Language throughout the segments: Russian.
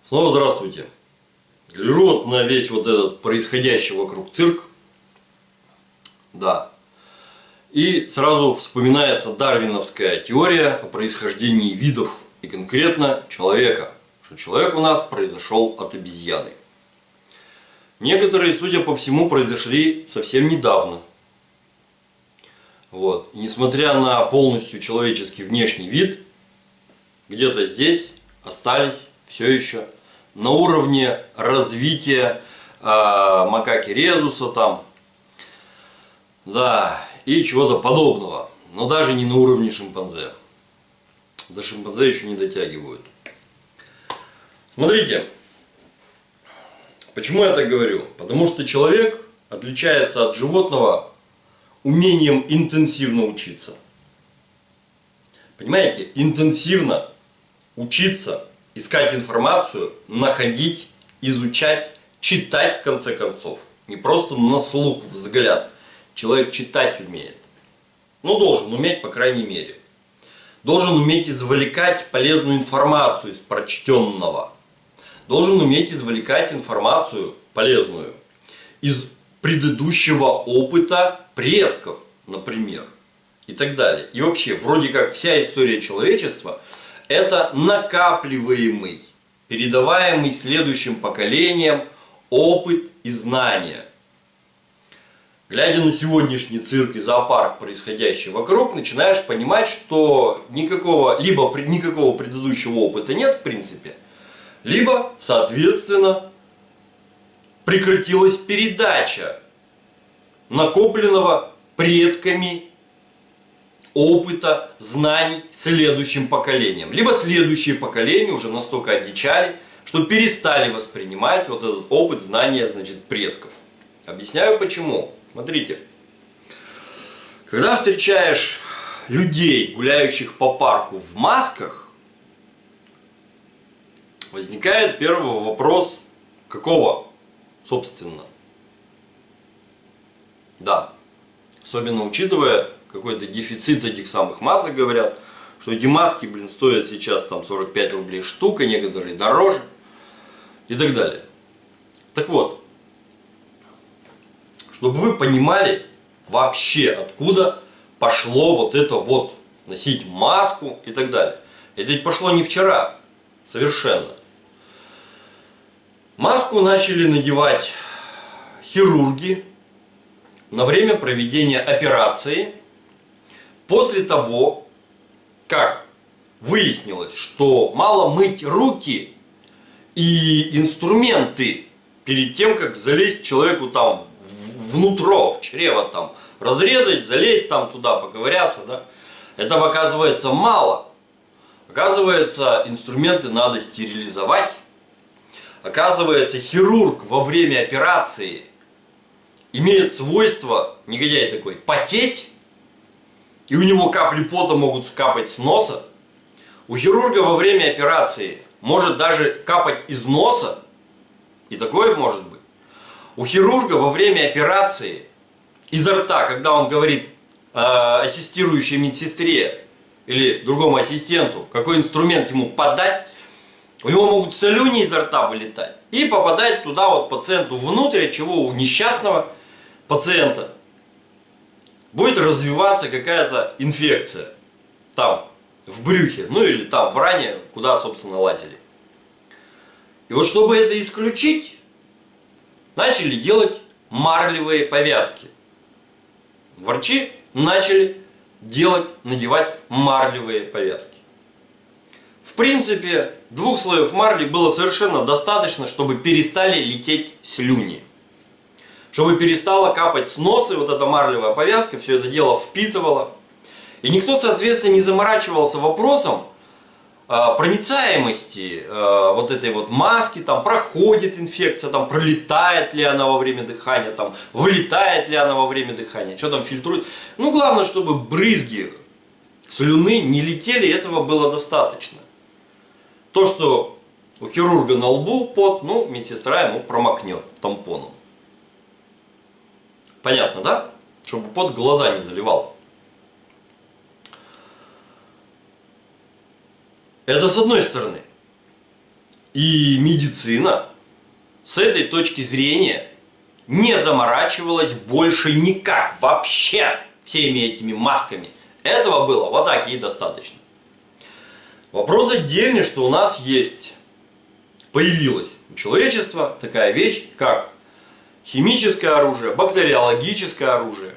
Снова здравствуйте. Гляжу вот на весь вот этот происходящий вокруг цирк. Да. И сразу вспоминается дарвиновская теория о происхождении видов и конкретно человека. Что человек у нас произошел от обезьяны. Некоторые, судя по всему, произошли совсем недавно. Вот. И несмотря на полностью человеческий внешний вид, где-то здесь остались все еще на уровне развития макаки резуса там, да, и чего-то подобного, но даже не на уровне шимпанзе. До шимпанзе еще не дотягивают. Смотрите, почему я так говорю? Потому что человек отличается от животного умением интенсивно учиться. Понимаете, интенсивно учиться, искать информацию, находить, изучать, читать в конце концов. Не просто на слух, взгляд. Человек читать умеет. Ну, должен уметь, по крайней мере. Должен уметь извлекать полезную информацию из прочтенного. Должен уметь извлекать информацию полезную из предыдущего опыта предков, например. И так далее. И вообще, вроде как вся история человечества – это накапливаемый, передаваемый следующим поколениям опыт и знания. Глядя на сегодняшний цирк и зоопарк, происходящий вокруг, начинаешь понимать, что никакого предыдущего опыта нет в принципе, либо, соответственно, прекратилась передача накопленного предками опыта, знаний следующим поколениям. Либо следующие поколения уже настолько одичали, что перестали воспринимать вот этот опыт, знания, значит, предков. Объясняю почему. Смотрите. Когда встречаешь людей, гуляющих по парку в масках, возникает первый вопрос, какого, собственно? Да. Особенно учитывая какой-то дефицит этих самых масок, говорят, что эти маски, стоят сейчас там 45 рублей штука, некоторые дороже и так далее. Так вот, чтобы вы понимали вообще, откуда пошло вот это вот, носить маску и так далее. Это ведь пошло не вчера, совершенно. Маску начали надевать хирурги на время проведения операции, после того, как выяснилось, что мало мыть руки и инструменты перед тем, как залезть человеку там внутрь, в чрево там, разрезать, залезть там туда, поковыряться, да, этого оказывается мало. Оказывается, инструменты надо стерилизовать. Оказывается, хирург во время операции имеет свойство, негодяй такой, потеть. И у него капли пота могут капать с носа. У хирурга во время операции может даже капать из носа. И такое может быть. У хирурга во время операции изо рта, когда он говорит ассистирующей медсестре или другому ассистенту, какой инструмент ему подать, у него могут слюни изо рта вылетать и попадать туда вот пациенту внутрь, от чего у несчастного пациента будет развиваться какая-то инфекция там, в брюхе, ну или там в ране, куда, собственно, лазили. И вот чтобы это исключить, начали делать марлевые повязки. Врачи начали надевать марлевые повязки. В принципе, 2 слоев марли было совершенно достаточно, чтобы перестали лететь слюни. Чтобы перестала капать с носа, и вот эта марлевая повязка все это дело впитывала. И никто, соответственно, не заморачивался вопросом проницаемости вот этой вот маски, там проходит инфекция, там пролетает ли она во время дыхания, там вылетает ли она во время дыхания, что там фильтрует. Ну, главное, чтобы брызги слюны не летели, этого было достаточно. То, что у хирурга на лбу пот, ну, медсестра ему промокнет тампоном. Понятно, да? Чтобы пот глаза не заливал. Это с одной стороны. И медицина с этой точки зрения не заморачивалась больше никак вообще всеми этими масками. Этого было вот так и достаточно. Вопрос отдельный, что у нас есть, появилась у человечества такая вещь, как химическое оружие, бактериологическое оружие.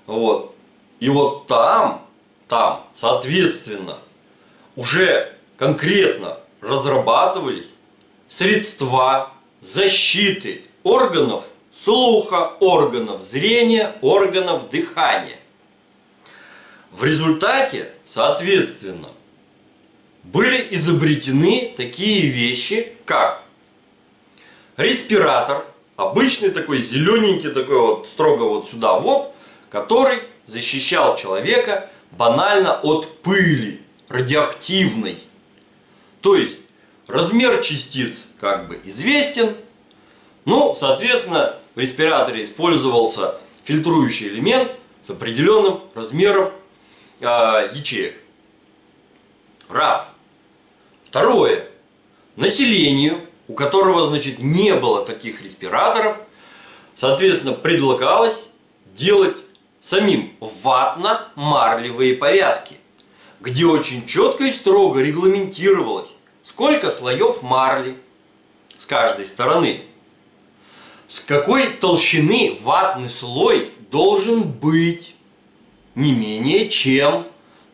Вот. И вот там, соответственно, уже конкретно разрабатывались средства защиты органов слуха, органов зрения, органов дыхания. В результате, соответственно, были изобретены такие вещи, как респиратор, обычный такой зелененький, такой вот строго вот сюда вот, который защищал человека банально от пыли радиоактивной. То есть размер частиц как бы известен, ну, соответственно, в респираторе использовался фильтрующий элемент с определенным размером ячеек. Раз. Второе. Населению, у которого, значит, не было таких респираторов, соответственно, предлагалось делать самим ватно-марлевые повязки, где очень четко и строго регламентировалось, сколько слоев марли с каждой стороны, с какой толщины ватный слой должен быть, не менее чем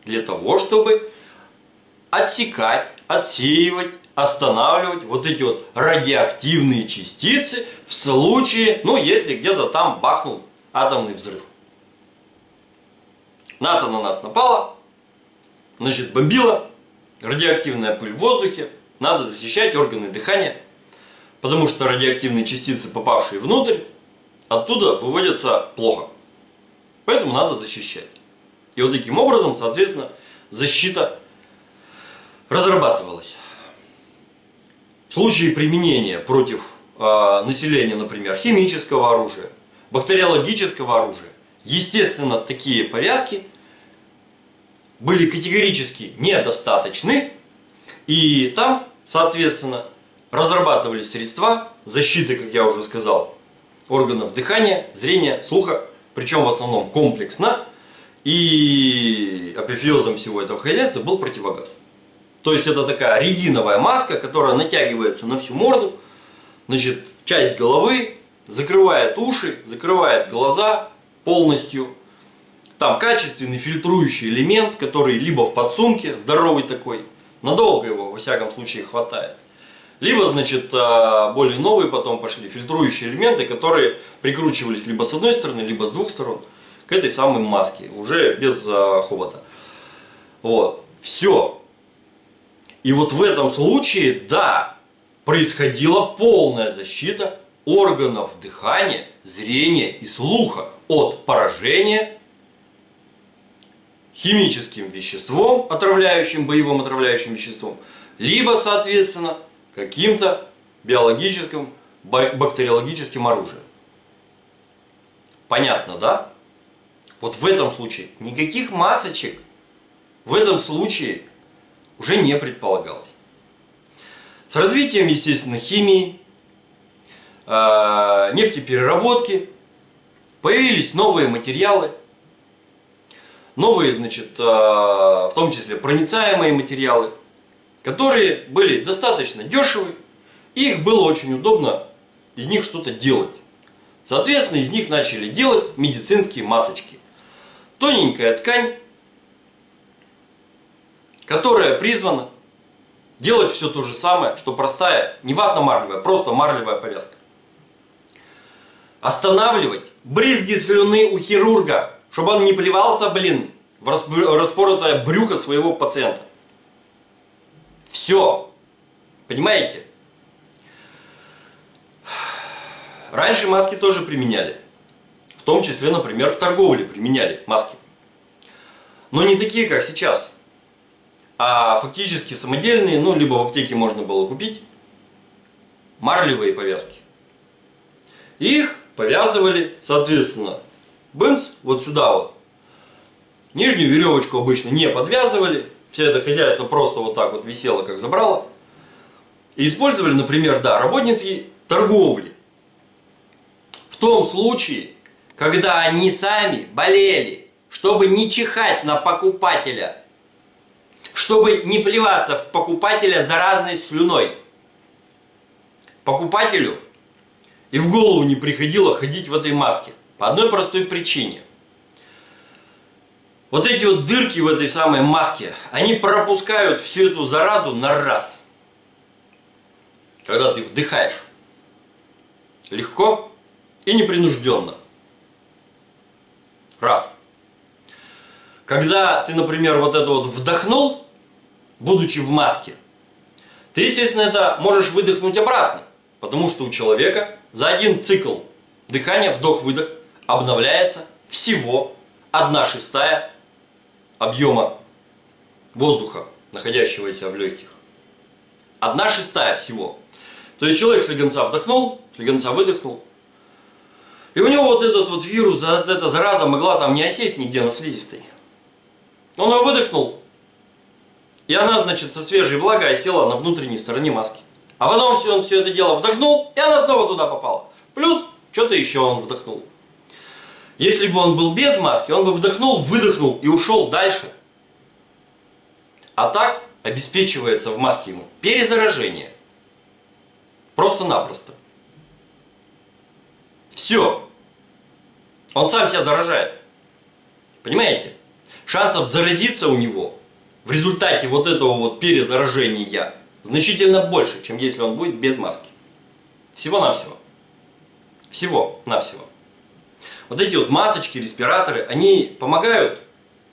для того, чтобы отсекать, отсеивать, останавливать вот эти вот радиоактивные частицы в случае, ну, если где-то там бахнул атомный взрыв. НАТО на нас напала, значит, бомбила, радиоактивная пыль в воздухе, надо защищать органы дыхания, потому что радиоактивные частицы, попавшие внутрь, оттуда выводятся плохо. Поэтому надо защищать. И вот таким образом, соответственно, защита разрабатывалась. В случае применения против населения, например, химического оружия, бактериологического оружия, естественно, такие повязки были категорически недостаточны, и там, соответственно, разрабатывались средства защиты, как я уже сказал, органов дыхания, зрения, слуха, причем в основном комплексно, и апофеозом всего этого хозяйства был противогаз. То есть это такая резиновая маска, которая натягивается на всю морду, значит, часть головы, закрывает уши, закрывает глаза полностью. Там качественный фильтрующий элемент, который либо в подсумке, здоровый такой, надолго его во всяком случае хватает. Либо, значит, более новые потом пошли фильтрующие элементы, которые прикручивались либо с одной стороны, либо с двух сторон к этой самой маске, уже без хобота. Вот, все. И вот в этом случае, да, происходила полная защита органов дыхания, зрения и слуха от поражения химическим веществом, отравляющим, боевым отравляющим веществом, либо, соответственно, каким-то биологическим, бактериологическим оружием. Понятно, да? Вот в этом случае никаких масочек в этом случае уже не предполагалось. С развитием, естественно, химии, нефтепереработки появились новые материалы, новые, значит, в том числе проницаемые материалы, которые были достаточно дешевы, и их было очень удобно из них что-то делать. Соответственно, из них начали делать медицинские масочки. Тоненькая ткань, которая призвана делать все то же самое, что простая, не ватно-марлевая, просто марлевая повязка. Останавливать брызги слюны у хирурга, чтобы он не плевался, блин, в распоротое брюхо своего пациента. Все. Понимаете? Раньше маски тоже применяли. В том числе, например, в торговле применяли маски. Но не такие, как сейчас. А фактически самодельные, ну, либо в аптеке можно было купить марлевые повязки. Их повязывали, соответственно, бымс, вот сюда вот. Нижнюю веревочку обычно не подвязывали. Все это хозяйство просто вот так вот висело, как забрало. И использовали, например, да, работники торговли. В том случае, когда они сами болели, чтобы не чихать на покупателя, чтобы не плеваться в покупателя заразной слюной. Покупателю и в голову не приходило ходить в этой маске. По одной простой причине. Вот эти вот дырки в этой самой маске, они пропускают всю эту заразу на раз. Когда ты вдыхаешь. Легко и непринужденно. Раз. Когда ты, например, вот это вот вдохнул, будучи в маске, ты, естественно, это можешь выдохнуть обратно. Потому что у человека за один цикл дыхания, вдох-выдох, обновляется всего 1/6 объема воздуха, находящегося в легких. 1/6 всего. То есть человек слегонца вдохнул, слегонца выдохнул. И у него вот этот вот вирус, эта зараза могла там не осесть нигде на слизистой. Он его выдохнул. И она, значит, со свежей влагой осела на внутренней стороне маски. А потом он все это дело вдохнул, и она снова туда попала. Плюс, что-то еще он вдохнул. Если бы он был без маски, он бы вдохнул, выдохнул и ушел дальше. А так обеспечивается в маске ему перезаражение. Просто-напросто. Все. Он сам себя заражает. Понимаете? Шансов заразиться у него в результате вот этого вот перезаражения значительно больше, чем если он будет без маски. Всего-навсего. Всего-навсего. Вот эти вот масочки, респираторы, они помогают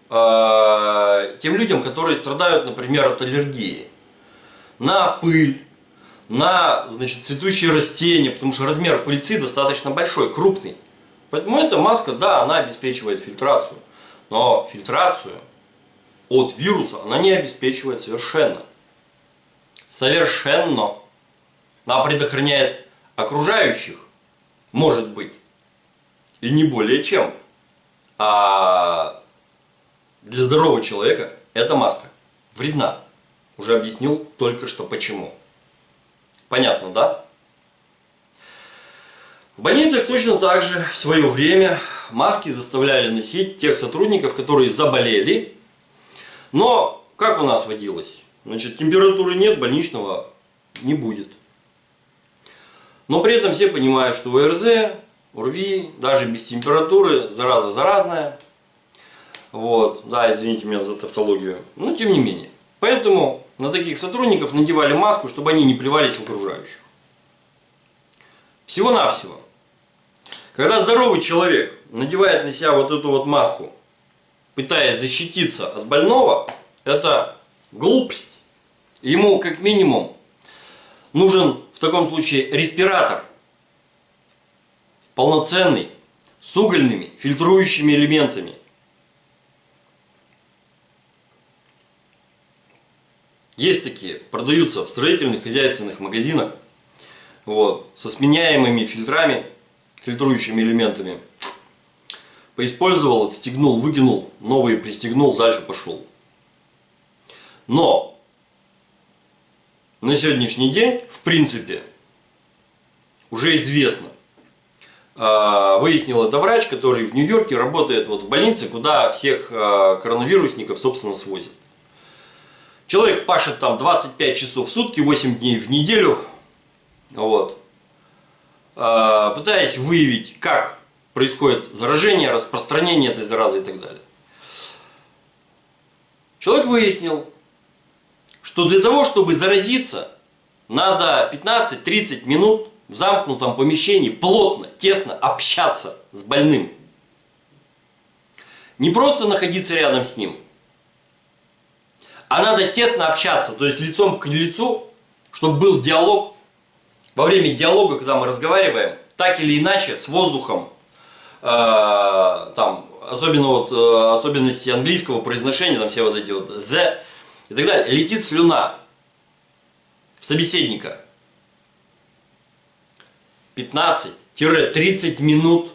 тем людям, которые страдают, например, от аллергии. На пыль, на, значит, цветущие растения, потому что размер пыльцы достаточно большой, крупный. Поэтому эта маска, да, она обеспечивает фильтрацию. Но фильтрацию от вируса она не обеспечивает совершенно. Совершенно. Она предохраняет окружающих, может быть, и не более чем. А для здорового человека эта маска вредна. Уже объяснил только что почему. Понятно, да? В больницах точно так же в свое время маски заставляли носить тех сотрудников, которые заболели. Но как у нас водилось? Значит, температуры нет, больничного не будет. Но при этом все понимают, что ОРЗ, ОРВИ, даже без температуры, зараза заразная. Вот, да, извините меня за тавтологию. Но тем не менее. Поэтому на таких сотрудников надевали маску, чтобы они не плевались в окружающих. Всего-навсего. Когда здоровый человек надевает на себя вот эту вот маску, пытаясь защититься от больного, это глупость. Ему как минимум нужен в таком случае респиратор. Полноценный, с угольными, фильтрующими элементами. Есть такие, продаются в строительных, хозяйственных магазинах. Вот, со сменяемыми фильтрами, фильтрующими элементами. Поиспользовал, отстегнул, выкинул, новые пристегнул, дальше пошел. Но на сегодняшний день, в принципе, уже известно. Выяснил это врач, который в Нью-Йорке работает вот в больнице, куда всех коронавирусников, собственно, свозят. Человек пашет там 25 часов в сутки, 8 дней в неделю. Вот. Пытаясь выявить, как происходит заражение, распространение этой заразы и так далее. Человек выяснил, что для того, чтобы заразиться, надо 15-30 минут в замкнутом помещении плотно, тесно общаться с больным. Не просто находиться рядом с ним, а надо тесно общаться, то есть лицом к лицу, чтобы был диалог. Во время диалога, когда мы разговариваем, так или иначе, с воздухом, там, особенно вот особенности английского произношения, там все вот эти вот «the» и так далее, летит слюна в собеседника. 15-30 минут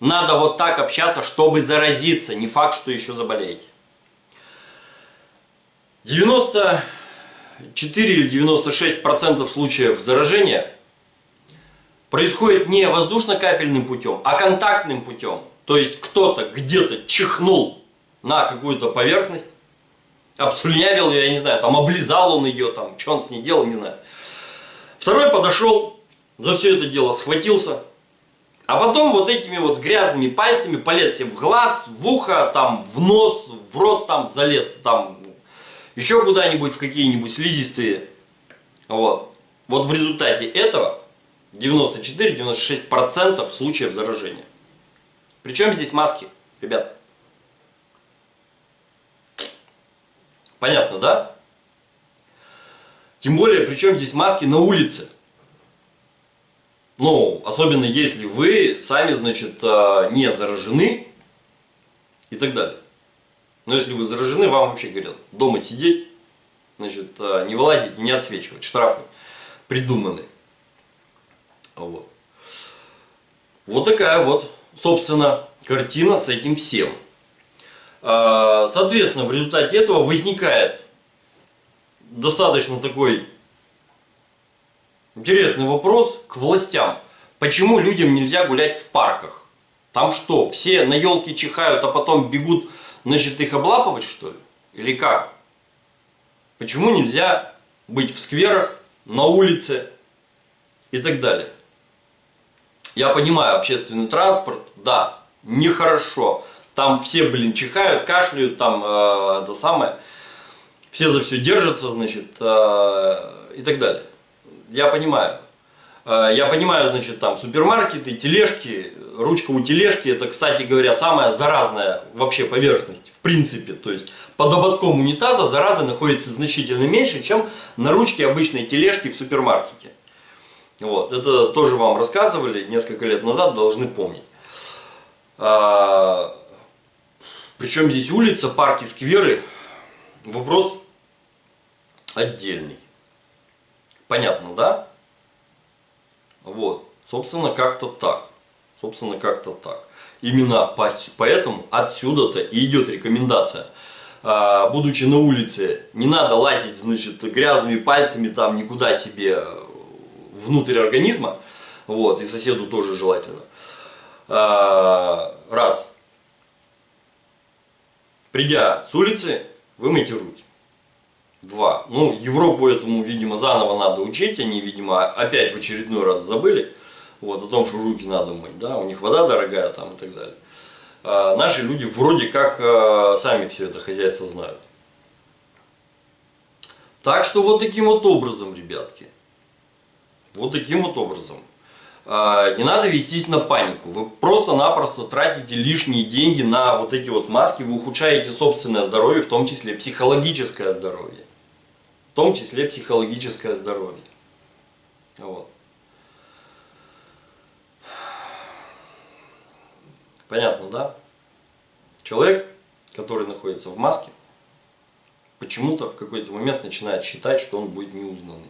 надо вот так общаться, чтобы заразиться. Не факт, что еще заболеете. 99% 94 или 96% случаев заражения происходит не воздушно-капельным путем, а контактным путем. То есть кто-то где-то чихнул на какую-то поверхность, обслюнявил ее, я не знаю, там облизал он ее, там, что он с ней делал, не знаю. Второй подошел, за все это дело схватился, а потом вот этими вот грязными пальцами полез себе в глаз, в ухо, там, в нос, в рот там залез, там, еще куда-нибудь, в какие-нибудь слизистые. Вот. Вот в результате этого 94-96% случаев заражения. Причем здесь маски, ребят? Понятно, да? Тем более, причем здесь маски на улице. Ну, особенно если вы сами, значит, не заражены и так далее. Но если вы заражены, вам вообще говорят, дома сидеть, значит, не вылазить, не отсвечивать, штрафы придуманы. Вот. Вот такая вот, собственно, картина с этим всем. Соответственно, в результате этого возникает достаточно такой интересный вопрос к властям. Почему людям нельзя гулять в парках? Там что, все на елке чихают, а потом бегут, значит, их облапывать, что ли? Или как? Почему нельзя быть в скверах, на улице и так далее? Я понимаю, общественный транспорт, да, нехорошо. Там все, блин, чихают, кашляют, там это самое. Все за все держатся, значит, и так далее. Я понимаю. Я понимаю, значит, там супермаркеты, тележки, ручка у тележки, это, кстати говоря, самая заразная вообще поверхность, в принципе. То есть под ободком унитаза заразы находится значительно меньше, чем на ручке обычной тележки в супермаркете. Вот, это тоже вам рассказывали несколько лет назад, должны помнить. Причем здесь улица, парки, скверы, вопрос отдельный. Понятно, да? Вот, собственно, как-то так. Собственно, как-то так. Именно поэтому отсюда-то и идет рекомендация. Будучи на улице, не надо лазить, значит, грязными пальцами там никуда себе внутрь организма. Вот, и соседу тоже желательно. Раз. Придя с улицы, вымойте руки. 2. Ну, Европу этому, видимо, заново надо учить. Они, видимо, опять в очередной раз забыли. Вот, о том, что руки надо мыть. Да? У них вода дорогая там и так далее. Наши люди вроде как сами все это хозяйство знают. Так что вот таким вот образом, ребятки. Вот таким вот образом. Не надо вестись на панику. Вы просто-напросто тратите лишние деньги на вот эти вот маски. Вы ухудшаете собственное здоровье, в том числе психологическое здоровье. В том числе психологическое здоровье. Вот. Понятно, да? Человек, который находится в маске, почему-то в какой-то момент начинает считать, что он будет неузнанный.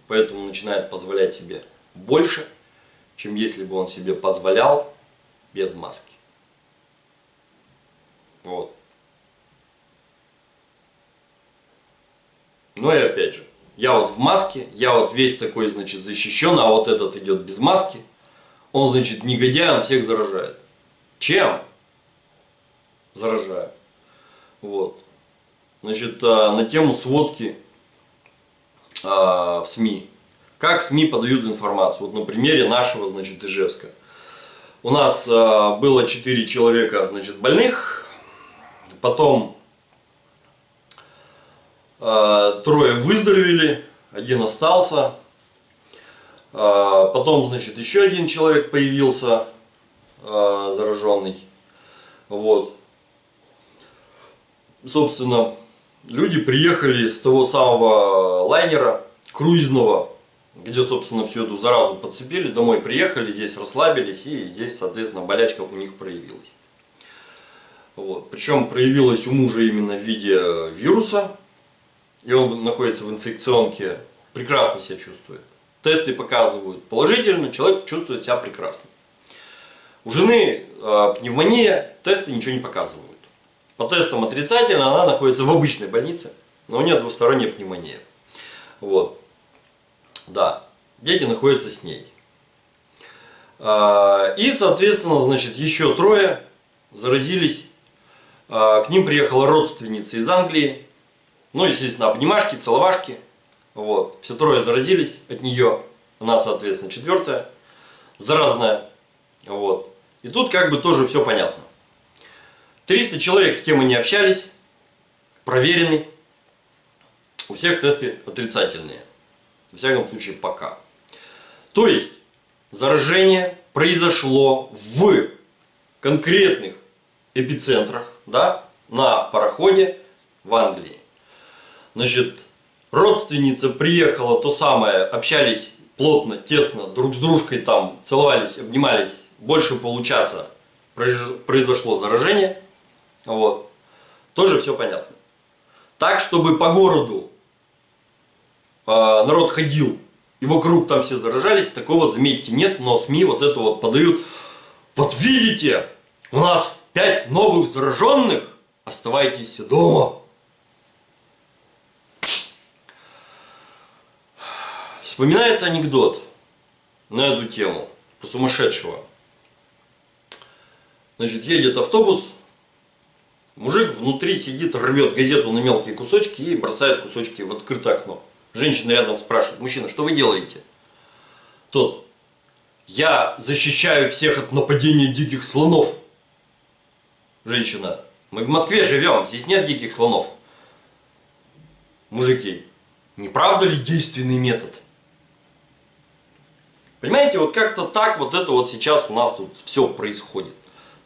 Поэтому начинает позволять себе больше, чем если бы он себе позволял без маски. Вот. Ну и опять же, я вот в маске, я вот весь такой, значит, защищен, а вот этот идет без маски. Он, значит, негодяй, он всех заражает. Чем? Заражаю. Вот. Значит, на тему сводки в СМИ. Как СМИ подают информацию? Вот на примере нашего, значит, Ижевска. У нас было 4 человека, значит, больных. Потом 3 выздоровели, 1 остался. Потом, значит, еще 1 человек появился зараженный. Вот. Собственно, люди приехали с того самого лайнера круизного, где, собственно, всю эту заразу подцепили, домой приехали, здесь расслабились, и здесь, соответственно, болячка у них проявилась. Вот. Причем проявилась у мужа именно в виде вируса, и он находится в инфекционке, прекрасно себя чувствует. Тесты показывают положительно, человек чувствует себя прекрасно. У жены пневмония, тесты ничего не показывают. По тестам отрицательно, она находится в обычной больнице, но у нее двусторонняя пневмония. Вот. Да, дети находятся с ней. И, соответственно, значит, еще 3 заразились. К ним приехала родственница из Англии. Ну, естественно, обнимашки, целовашки. Вот. Все 3 заразились от нее. Она, соответственно, 4-я. Заразная. Вот. И тут как бы тоже все понятно. 300 человек, с кем они общались, проверены. У всех тесты отрицательные. Во всяком случае, пока. То есть, заражение произошло в конкретных эпицентрах, да, на пароходе в Англии. Значит, родственница приехала, то самое, общались плотно, тесно, друг с дружкой там, целовались, обнимались, больше получаса произошло заражение. Вот. Тоже все понятно. Так, чтобы по городу народ ходил и вокруг там все заражались, такого, заметьте, нет, но СМИ вот это вот подают. Вот видите, у нас 5 новых зараженных, оставайтесь дома. Вспоминается анекдот на эту тему, по сумасшедшего. Значит, едет автобус, мужик внутри сидит, рвет газету на мелкие кусочки и бросает кусочки в открытое окно. Женщина рядом спрашивает: мужчина, что вы делаете? Тот: я защищаю всех от нападения диких слонов. Женщина: мы в Москве живем, здесь нет диких слонов. Мужики: не правда ли действенный метод? Понимаете, вот как-то так вот это вот сейчас у нас тут все происходит.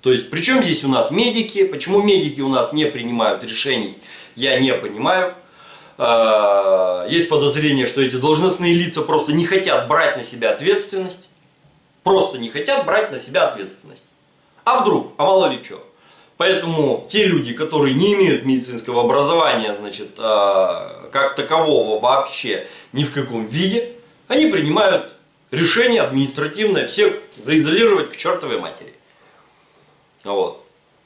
То есть, причем здесь у нас медики, почему медики у нас не принимают решений, я не понимаю. Есть подозрение, что эти должностные лица просто не хотят брать на себя ответственность. Просто не хотят брать на себя ответственность. А вдруг? А мало ли что. Поэтому те люди, которые не имеют медицинского образования, значит, как такового вообще ни в каком виде, они принимают решение административное всех заизолировать к чертовой матери. Вот.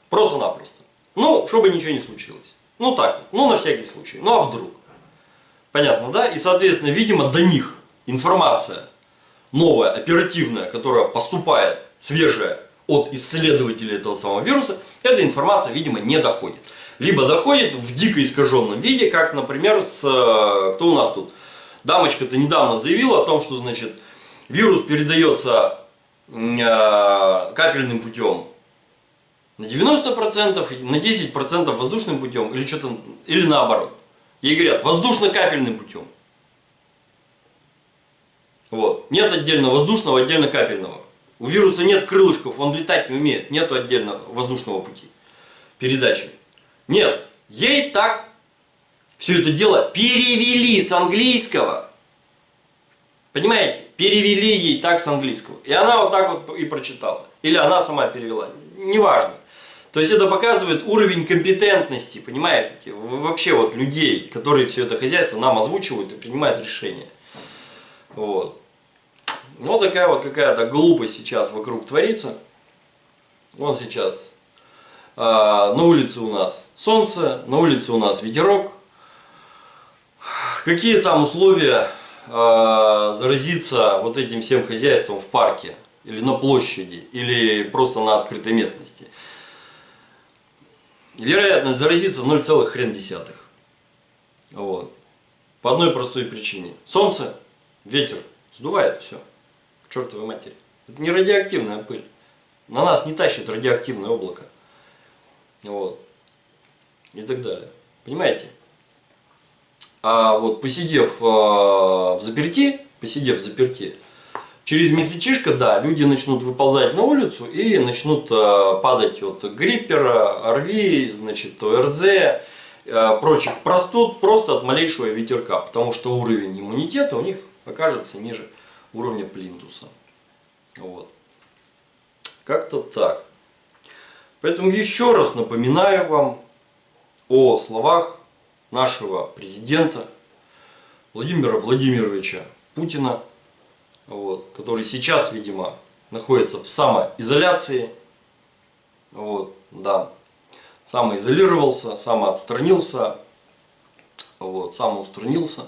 Просто-напросто. Ну, чтобы ничего не случилось. Ну так, ну на всякий случай. Ну а вдруг? Понятно, да? И, соответственно, видимо, до них информация новая, оперативная, которая поступает, свежая от исследователей этого самого вируса, эта информация, видимо, не доходит. Либо доходит в дико искаженном виде, как, например, кто у нас тут? Дамочка-то недавно заявила о том, что, значит, вирус передается капельным путем на 90%, на 10% воздушным путем, или что-то, или наоборот. Ей говорят, воздушно-капельным путем. Вот. Нет отдельно воздушного, отдельно капельного. У вируса нет крылышков, он летать не умеет. Нету отдельно воздушного пути передачи. Нет. Ей так все это дело перевели с английского. Понимаете? Перевели ей так с английского. И она вот так вот и прочитала. Или она сама перевела. Неважно. То есть это показывает уровень компетентности, понимаете, вообще вот людей, которые все это хозяйство нам озвучивают и принимают решения. Вот. Вот такая вот какая-то глупость сейчас вокруг творится. Вот сейчас на улице у нас солнце, на улице у нас ветерок. Какие там условия заразиться вот этим всем хозяйством в парке, или на площади, или просто на открытой местности? Вероятность заразиться 0,1. Вот. По одной простой причине. Солнце, ветер сдувает все к чертовой матери. Это не радиоактивная пыль. На нас не тащит радиоактивное облако. Вот. И так далее. Понимаете? А вот посидев в заперти, через месячишко, да, люди начнут выползать на улицу и начнут падать от гриппера, ОРВИ, значит, ОРЗ, прочих простуд просто от малейшего ветерка, потому что уровень иммунитета у них окажется ниже уровня плинтуса. Вот. Как-то так. Поэтому еще раз напоминаю вам о словах нашего президента Владимира Владимировича Путина, вот, который сейчас, видимо, находится в самоизоляции. Вот, да. Самоизолировался, самоотстранился. вот, самоустранился,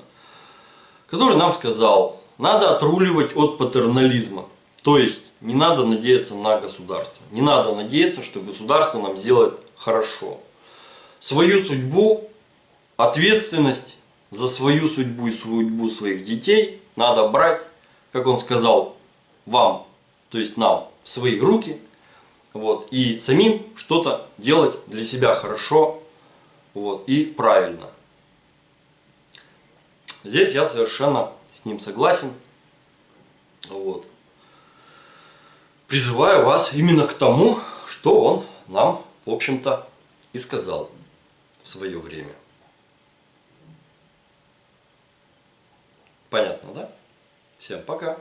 который нам сказал, надо отруливать от патернализма. То есть не надо надеяться на государство. Не надо надеяться, что государство нам сделает хорошо. Свою судьбу, ответственность за свою судьбу и судьбу своих детей надо брать, как он сказал, вам, то есть нам, в свои руки. Вот, и самим что-то делать для себя хорошо, вот, и правильно. Здесь я совершенно с ним согласен. Вот. Призываю вас именно к тому, что он нам, в общем-то, и сказал в свое время. Понятно, да? Всем пока.